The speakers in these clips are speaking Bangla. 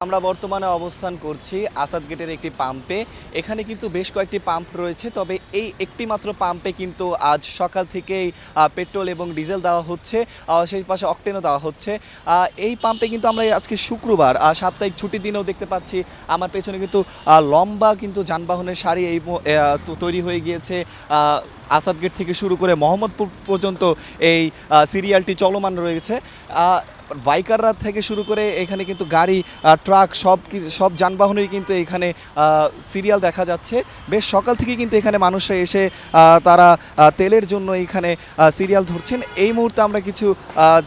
আমরা বর্তমানে অবস্থান করছি আসাদ গেটের একটি পাম্পে। এখানে কিন্তু বেশ কয়েকটি পাম্প রয়েছে, তবে এই একটি মাত্র পাম্পে কিন্তু আজ সকাল থেকেই পেট্রোল এবং ডিজেল দেওয়া হচ্ছে, সেই পাশে অকটেনও দেওয়া হচ্ছে। এই পাম্পে কিন্তু আমরা আজকে শুক্রবার সাপ্তাহিক ছুটির দিনেও দেখতে পাচ্ছি আমার পেছনে কিন্তু লম্বা কিন্তু যানবাহনের সারি তৈরি হয়ে গিয়েছে। আসাদ গেট থেকে শুরু করে মোহাম্মদপুর পর্যন্ত এই সিরিয়ালটি চলমান রয়েছে। বাইকাররা থেকে শুরু করে এখানে কিন্তু গাড়ি, ট্রাক সব যানবাহনেরই কিন্তু এখানে সিরিয়াল দেখা যাচ্ছে। বেশ সকাল থেকে কিন্তু এখানে মানুষরা এসে তারা তেলের জন্য এখানে সিরিয়াল ধরছেন। এই মুহূর্তে আমরা কিছু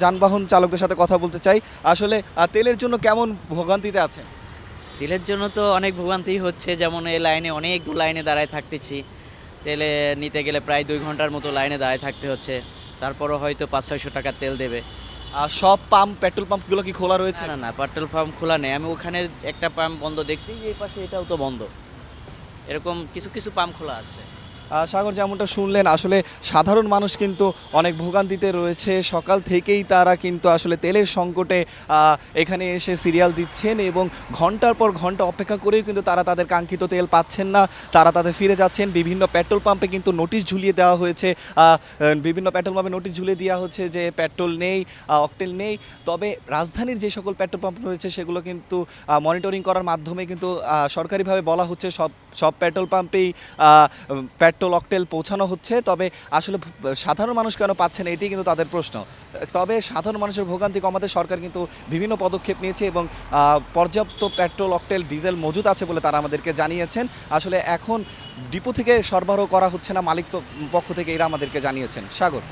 যানবাহন চালকদের সাথে কথা বলতে চাই। আসলে তেলের জন্য কেমন ভোগান্তিতে আছেন? তেলের জন্য তো অনেক ভোগান্তি হচ্ছে, যেমন এই লাইনে অনেক লাইনে দাঁড়ায় থাকতেছি। তেলে নিতে গেলে প্রায় 2 ঘন্টার মতো লাইনে দাঁড়ায় থাকতে হচ্ছে, তারপরও হয়তো 500-600 টাকার তেল দেবে। সব পেট্রোল পাম্পগুলো কি খোলা রয়েছে? না না, পেট্রোল পাম্প খোলা নেই। আমি ওখানে একটা পাম্প বন্ধ দেখছি, এই পাশে এটাও তো বন্ধ। এরকম কিছু কিছু পাম্প খোলা আছে। সাগর, যেমনটা শুনলেন, আসলে সাধারণ মানুষ কিন্তু অনেক ভোগান্তিতে রয়েছে। সকাল থেকেই তারা কিন্তু আসলে তেলের সংকটে এখানে এসে সিরিয়াল দিচ্ছেন এবং ঘন্টার পর ঘন্টা অপেক্ষা করেও কিন্তু তারা তাদের কাঙ্ক্ষিত তেল পাচ্ছেন না। তারা তাদের ফিরে যাচ্ছেন। বিভিন্ন পেট্রোল পাম্পে কিন্তু নোটিশ ঝুলিয়ে দেওয়া হয়েছে, বিভিন্ন পেট্রোল পাম্পে নোটিশ ঝুলিয়ে দেওয়া হচ্ছে যে পেট্রোল নেই, অকটেন নেই। তবে রাজধানীর যে সকল পেট্রোল পাম্প রয়েছে সেগুলো কিন্তু মনিটরিং করার মাধ্যমে কিন্তু সরকারিভাবে বলা হচ্ছে সব পেট্রোল পাম্পেই পেট্রোল অকটেল পৌঁছানো হচ্ছে। তবে আসলে সাধারণ মানুষ কেন পাচ্ছে না, এটি কিন্তু তাদের প্রশ্ন। তবে সাধারণ মানুষের ভোগান্তি কমাতে সরকার কিন্তু বিভিন্ন পদক্ষেপ নিয়েছে এবং পর্যাপ্ত পেট্রোল অকটেল ডিজেল মজুদ আছে বলে তারা আমাদেরকে জানিয়েছেন। আসলে এখন ডিপো থেকে সরবরাহ করা হচ্ছে না, মালিক পক্ষ থেকে এরা আমাদেরকে জানিয়েছেন। সাগর।